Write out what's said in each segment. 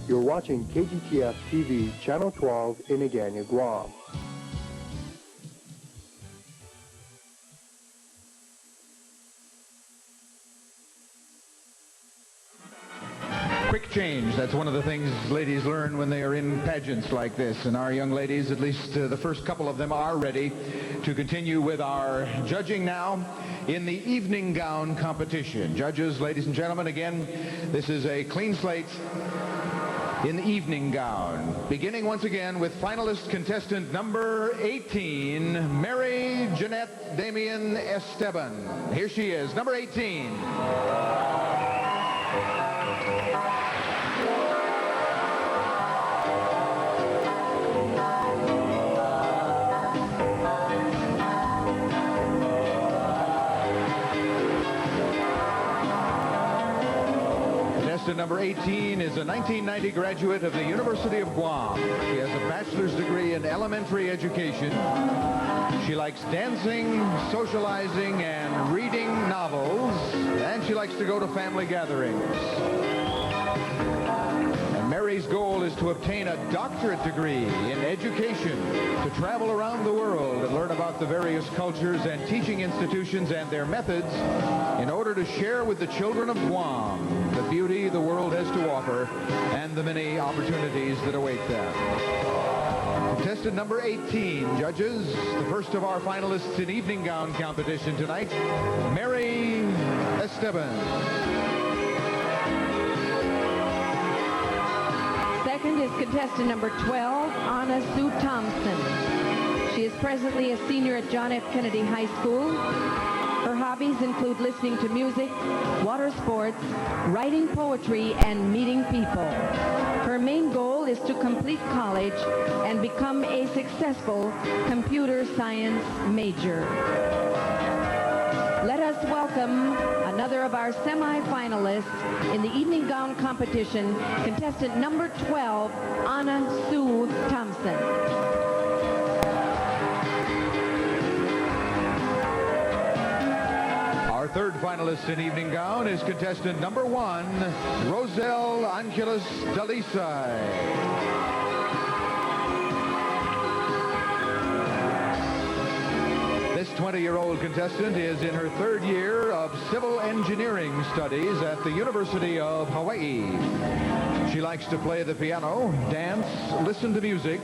You're watching KGTF TV, Channel 12 in Agana, Guam. Quick change. That's one of the things ladies learn when they are in pageants like this. And our young ladies, at least the first couple of them, are ready to continue with our judging now in the evening gown competition. Judges, ladies and gentlemen, again, this is a clean slate in the evening gown. Beginning once again with finalist contestant number 18, Mary Jeanette Damian Esteban. Here she is, number 18. Contestant number 18 is a 1990 graduate of the University of Guam. She has a bachelor's degree in elementary education. She likes dancing, socializing, and reading novels, and she likes to go to family gatherings. And Mary's goal is to obtain a doctorate degree in education, to travel around the world and learn about the various cultures and teaching institutions and their methods in order to share with the children of Guam the beauty the world has to offer and the many opportunities that await them. Contestant number 18, judges, the first of our finalists in evening gown competition tonight, Mary Esteban. Second is contestant number 12, Anna Sue Thompson. She is presently a senior at John F. Kennedy High School. Her hobbies include listening to music, water sports, writing poetry, and meeting people. Her main goal is to complete college and become a successful computer science major. Let us welcome another of our semi-finalists in the evening gown competition, contestant number 12, Anna Sue Thompson. Our third finalist in evening gown is contestant number 1, Roselle Angeles Dalisay. This 20-year-old contestant is in her third year of civil engineering studies at the University of Hawaii. She likes to play the piano, dance, listen to music,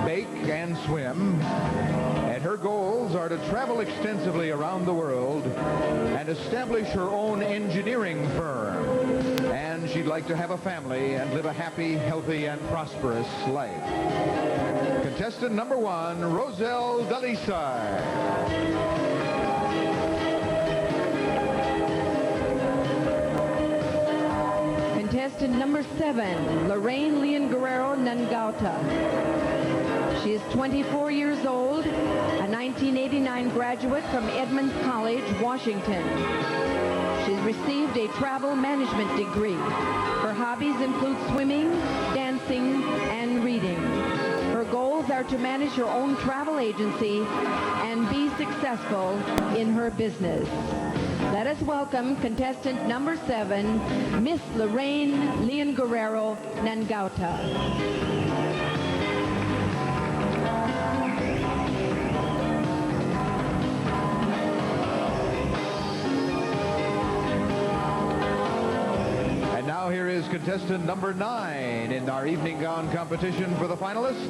bake, and swim. And her goals are to travel extensively around the world and establish her own engineering firm. And she'd like to have a family and live a happy, healthy, and prosperous life. Contestant number 1, Roselle Dalisay. Contestant number 7, Lorraine Leon Guerrero Nangauta. She is 24 years old, a 1989 graduate from Edmonds College, Washington. She's received a travel management degree. Her hobbies include swimming, dancing, and reading. Her goals are to manage her own travel agency and be successful in her business. Let us welcome contestant number 7, Miss Lorraine Leon Guerrero Nangauta. Now here is contestant number 9 in our evening gown competition for the finalists.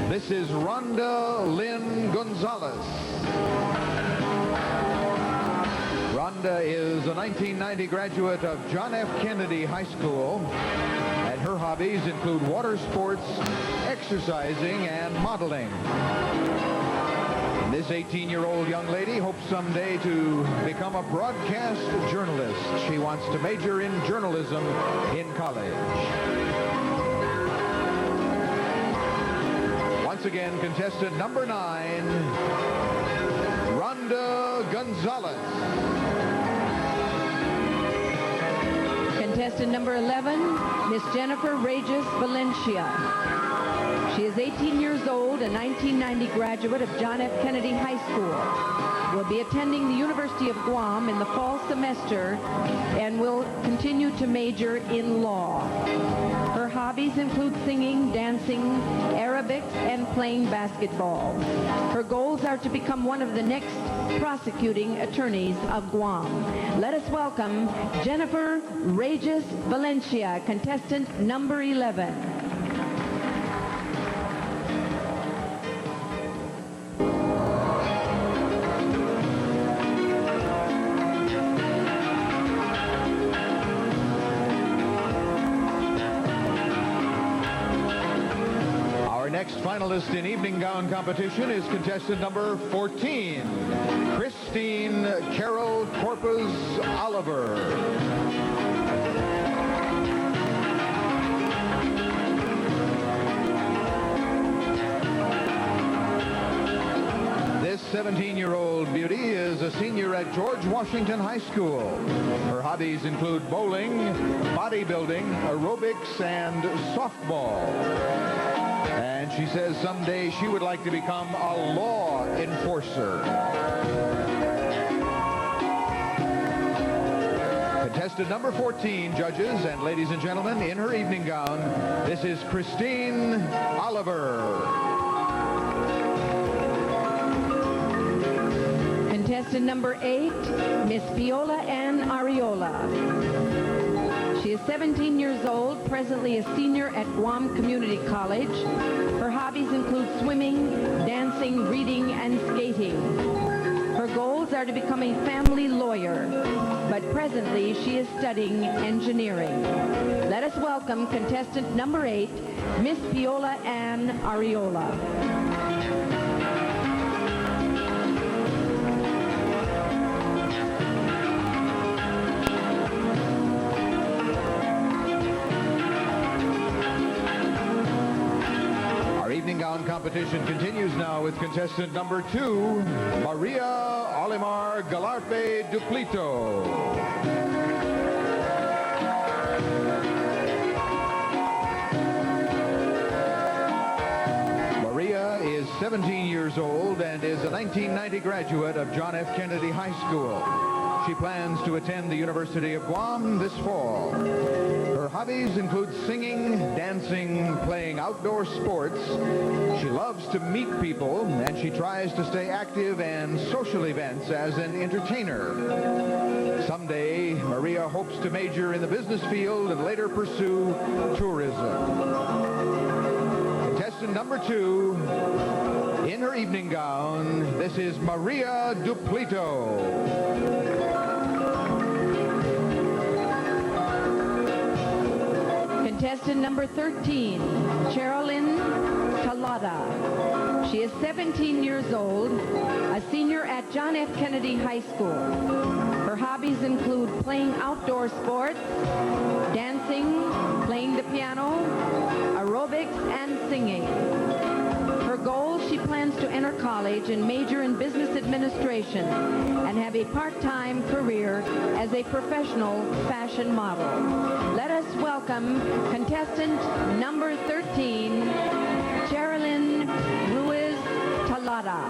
This is Rhonda Lynn Gonzalez. Rhonda is a 1990 graduate of John F. Kennedy High School, and her hobbies include water sports, exercising, and modeling. This 18-year-old young lady hopes someday to become a broadcast journalist. She wants to major in journalism in college. Once again, contestant number 9, Rhonda Gonzalez. Contestant number 11, Miss Jennifer Regis Valencia. She is 18 years old, a 1990 graduate of John F. Kennedy High School. will be attending the University of Guam in the fall semester and will continue to major in law. Her hobbies include singing, dancing, aerobics, and playing basketball. Her goals are to become one of the next prosecuting attorneys of Guam. Let us welcome Jennifer Regis Valencia, contestant number 11. Next finalist in evening gown competition is contestant number 14, Christine Carol Corpus Oliver. This 17-year-old beauty is a senior at George Washington High School. Her hobbies include bowling, bodybuilding, aerobics, and softball. And she says someday she would like to become a law enforcer. Contestant number 14, judges and ladies and gentlemen, in her evening gown, this is Christine Oliver. Contestant number 8, Miss Viola Ann Ariola. She is 17 years old, presently a senior at Guam Community College. Her hobbies include swimming, dancing, reading, and skating. Her goals are to become a family lawyer, but presently she is studying engineering. Let us welcome contestant number 8, Miss Viola Ann Ariola. Evening gown competition continues now with contestant number 2, Maria Olimar Galarpe Duplito. Maria is 17 years old and is a 1990 graduate of John F. Kennedy High School. She plans to attend the University of Guam this fall. Her hobbies include singing, dancing, playing outdoor sports. She loves to meet people, and she tries to stay active in social events as an entertainer. Someday, Maria hopes to major in the business field and later pursue tourism. Contestant number 2, in her evening gown, this is Maria Duplito. Contestant number 13, Cherilyn Talada. She is 17 years old, a senior at John F. Kennedy High School. Her hobbies include playing outdoor sports, dancing, playing the piano, aerobics, and singing. Her goals, she plans to enter college and major in business administration and have a part-time career as a professional fashion model. Let us welcome contestant number 13, Cherilyn Ruiz Talada.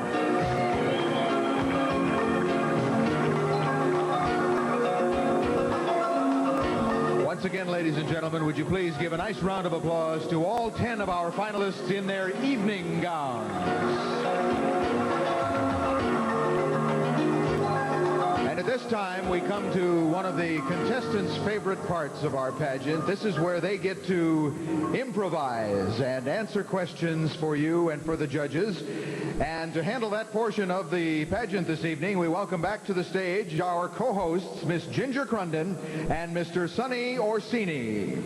Once again, ladies and gentlemen, would you please give a nice round of applause to all 10 of our finalists in their evening gowns. And at this time, we come to one of the contestants' favorite parts of our pageant. This is where they get to improvise and answer questions for you and for the judges. And to handle that portion of the pageant this evening, we welcome back to the stage our co-hosts, Miss Ginger Crunden and Mr. Sonny Orsini.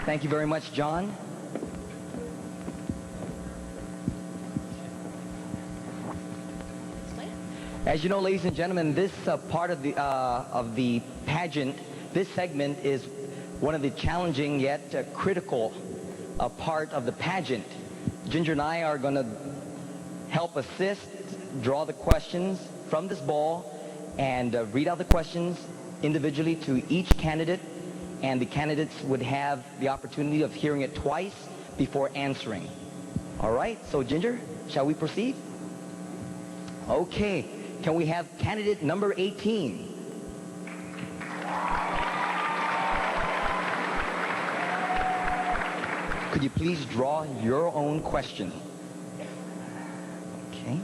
Thank you very much, John. As you know, ladies and gentlemen, this part of the pageant, this segment is one of the challenging yet critical part of the pageant. Ginger and I are going to help assist, draw the questions from this ball, and read out the questions individually to each candidate, and the candidates would have the opportunity of hearing it twice before answering. All right, so Ginger, shall we proceed? Okay, can we have candidate number 18? Could you please draw your own question? Okay.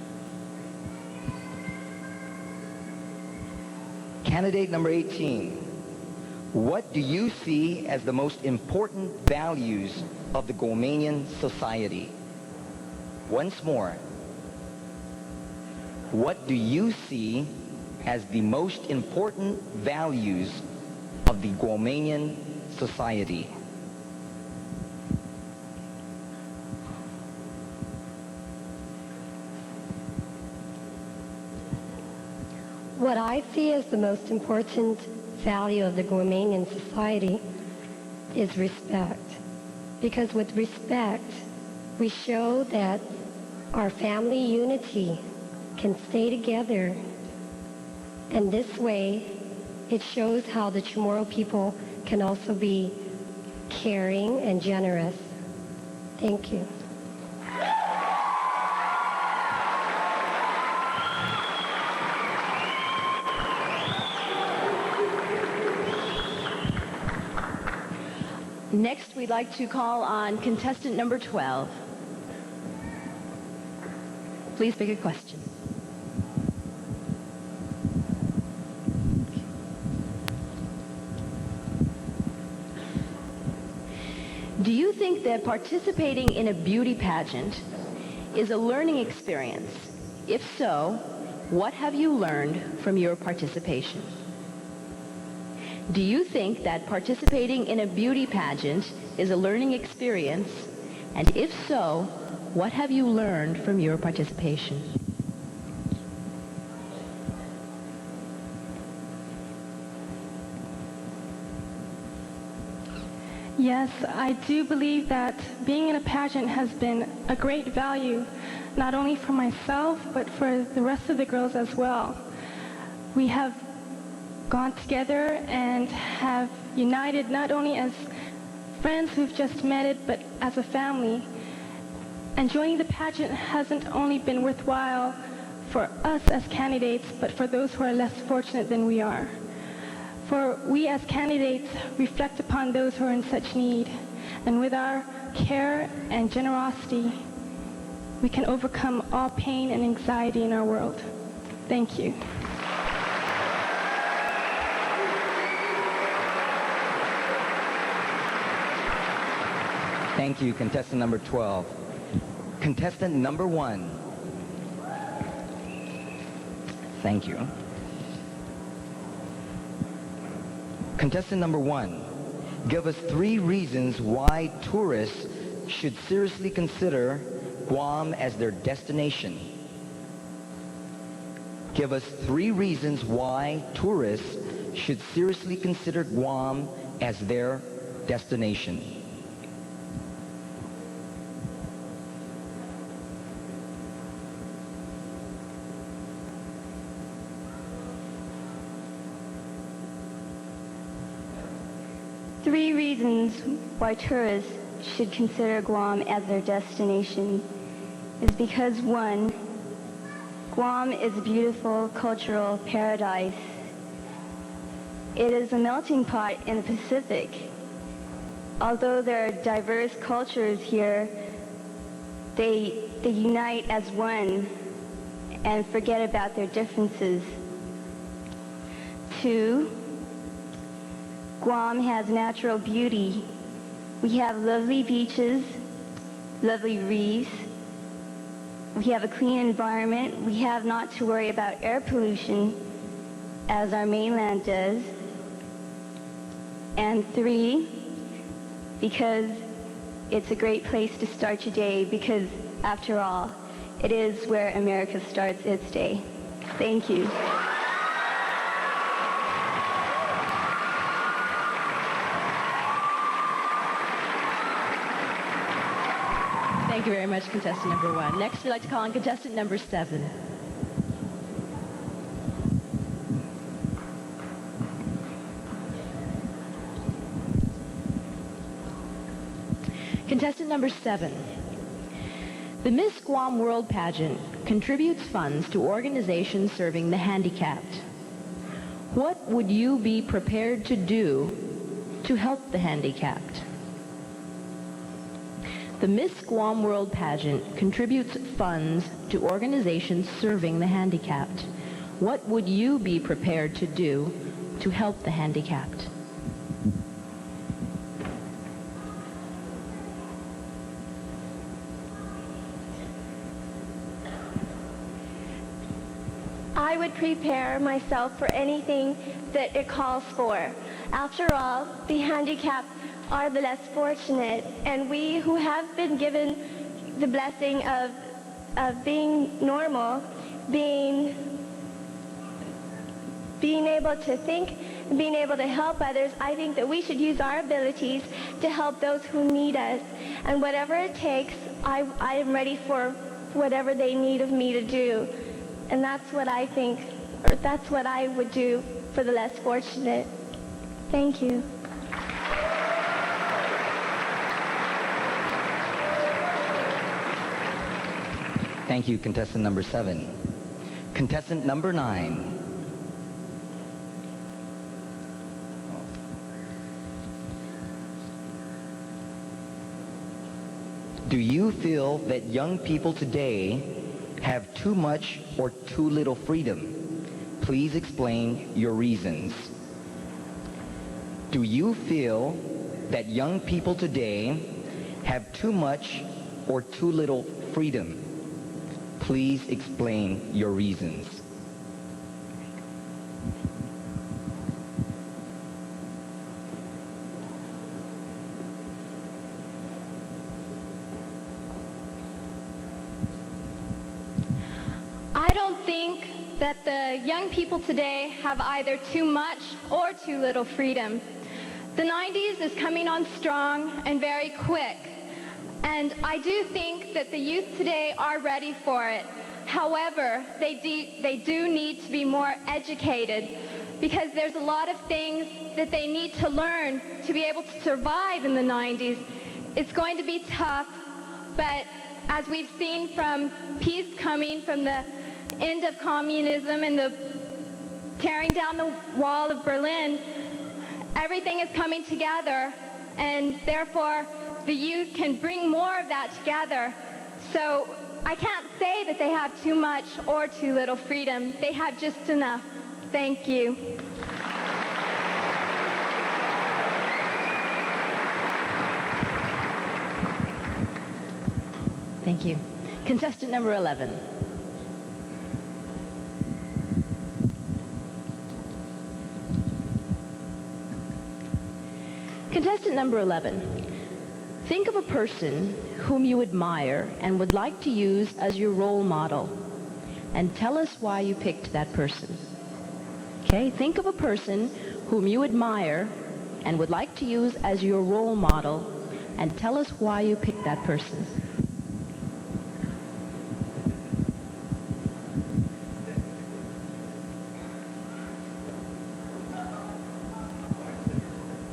Candidate number 18. What do you see as the most important values of the Guamanian society? Once more. What do you see as the most important values of the Guamanian society? What I see as the most important value of the Guamanian society is respect. Because with respect, we show that our family unity can stay together. And this way, it shows how the Chamorro people can also be caring and generous. Thank you. Next, we'd like to call on contestant number 12. Please pick a question. Do you think that participating in a beauty pageant is a learning experience? If so, what have you learned from your participation? Do you think that participating in a beauty pageant is a learning experience? And if so, what have you learned from your participation? Yes, I do believe that being in a pageant has been a great value, not only for myself, but for the rest of the girls as well. We have gone together and have united not only as friends who've just met, but as a family. And joining the pageant hasn't only been worthwhile for us as candidates, but for those who are less fortunate than we are. For we as candidates reflect upon those who are in such need. And with our care and generosity, we can overcome all pain and anxiety in our world. Thank you. Thank you, contestant number 12. Contestant number 1. Thank you. Contestant number 1, give us 3 reasons why tourists should seriously consider Guam as their destination. Give us 3 reasons why tourists should seriously consider Guam as their destination. Three reasons why tourists should consider Guam as their destination is because 1, Guam is a beautiful cultural paradise. It is a melting pot in the Pacific. Although there are diverse cultures here, they unite as one and forget about their differences. 2, Guam has natural beauty. We have lovely beaches, lovely reefs. We have a clean environment. We have not to worry about air pollution as our mainland does. And 3, because it's a great place to start your day, because after all, it is where America starts its day. Thank you. Thank you very much, contestant number 1. Next, we'd like to call on contestant number 7. Contestant number 7. The Miss Guam World Pageant contributes funds to organizations serving the handicapped. What would you be prepared to do to help the handicapped? The Miss Guam World Pageant contributes funds to organizations serving the handicapped. What would you be prepared to do to help the handicapped? I would prepare myself for anything that it calls for. After all, the handicapped are the less fortunate, and we who have been given the blessing of being normal, being able to think, and being able to help others, I think that we should use our abilities to help those who need us. And whatever it takes, I am ready for whatever they need of me to do. And that's what I think, or that's what I would do for the less fortunate. Thank you. Thank you, contestant number 7. Contestant number 9. Do you feel that young people today have too much or too little freedom? Please explain your reasons. Do you feel that young people today have too much or too little freedom? Please explain your reasons. I don't think that the young people today have either too much or too little freedom. The 90s is coming on strong and very quick. And I do think that the youth today are ready for it. However, they do need to be more educated, because there's a lot of things that they need to learn to be able to survive in the 90s. It's going to be tough, but as we've seen from peace coming from the end of communism and the tearing down the wall of Berlin, everything is coming together, and therefore the youth can bring more of that together. So I can't say that they have too much or too little freedom. They have just enough. Thank you. Thank you. Contestant number 11. Contestant number 11. Think of a person whom you admire and would like to use as your role model, and tell us why you picked that person. Okay, think of a person whom you admire and would like to use as your role model, and tell us why you picked that person.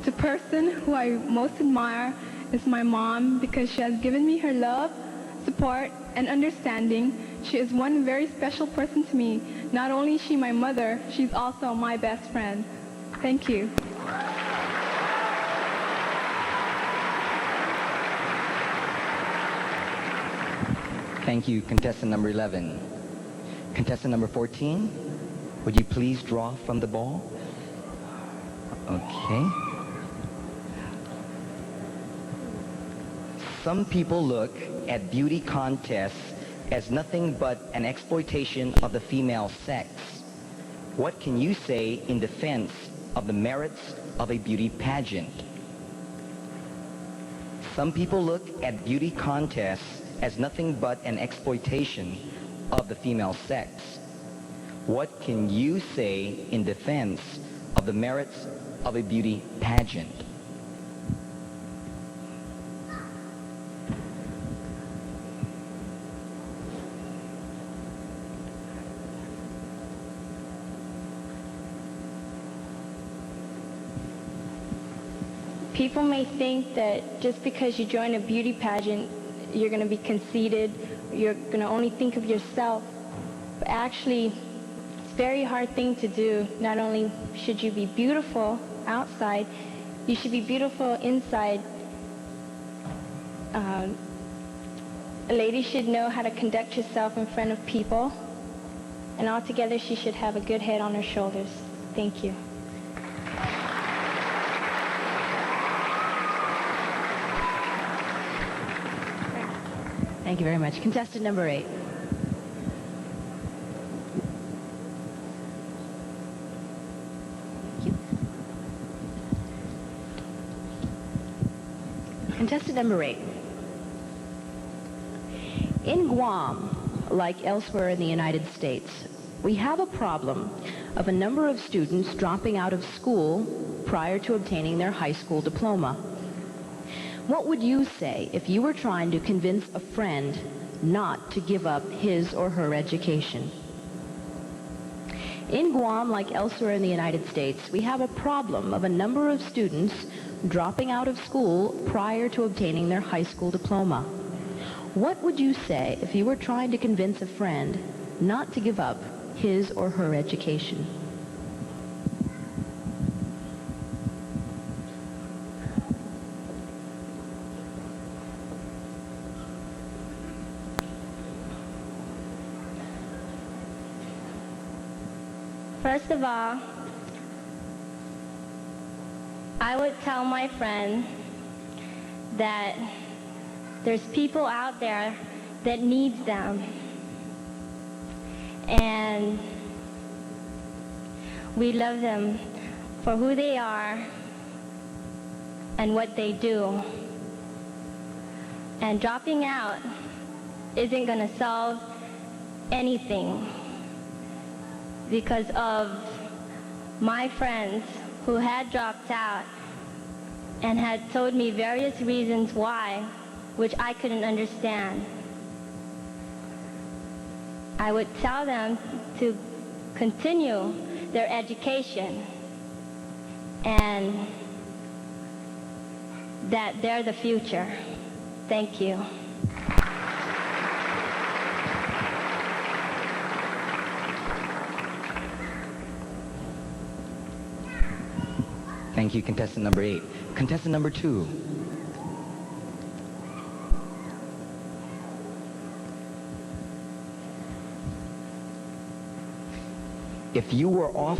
The person who I most admire is my mom, because she has given me her love, support, and understanding. She is one very special person to me. Not only is she my mother, she's also my best friend. Thank you. Thank you, contestant number 11. Contestant number 14, would you please draw from the ball? Okay. Some people look at beauty contests as nothing but an exploitation of the female sex. What can you say in defense of the merits of a beauty pageant? Some people look at beauty contests as nothing but an exploitation of the female sex. What can you say in defense of the merits of a beauty pageant? People may think that just because you join a beauty pageant, you're going to be conceited, you're going to only think of yourself. But actually, it's a very hard thing to do. Not only should you be beautiful outside, you should be beautiful inside. A lady should know how to conduct herself in front of people, and altogether she should have a good head on her shoulders. Thank you. Thank you very much. Contestant number 8. Thank you. Contestant number 8. In Guam, like elsewhere in the United States, we have a problem of a number of students dropping out of school prior to obtaining their high school diploma. What would you say if you were trying to convince a friend not to give up his or her education? In Guam, like elsewhere in the United States, we have a problem of a number of students dropping out of school prior to obtaining their high school diploma. What would you say if you were trying to convince a friend not to give up his or her education? First of all, I would tell my friend that there's people out there that needs them. And we love them for who they are and what they do. And dropping out isn't going to solve anything, because of my friends who had dropped out and had told me various reasons why, which I couldn't understand. I would tell them to continue their education and that they're the future. Thank you. Thank you, contestant number 8. Contestant number 2. If you were off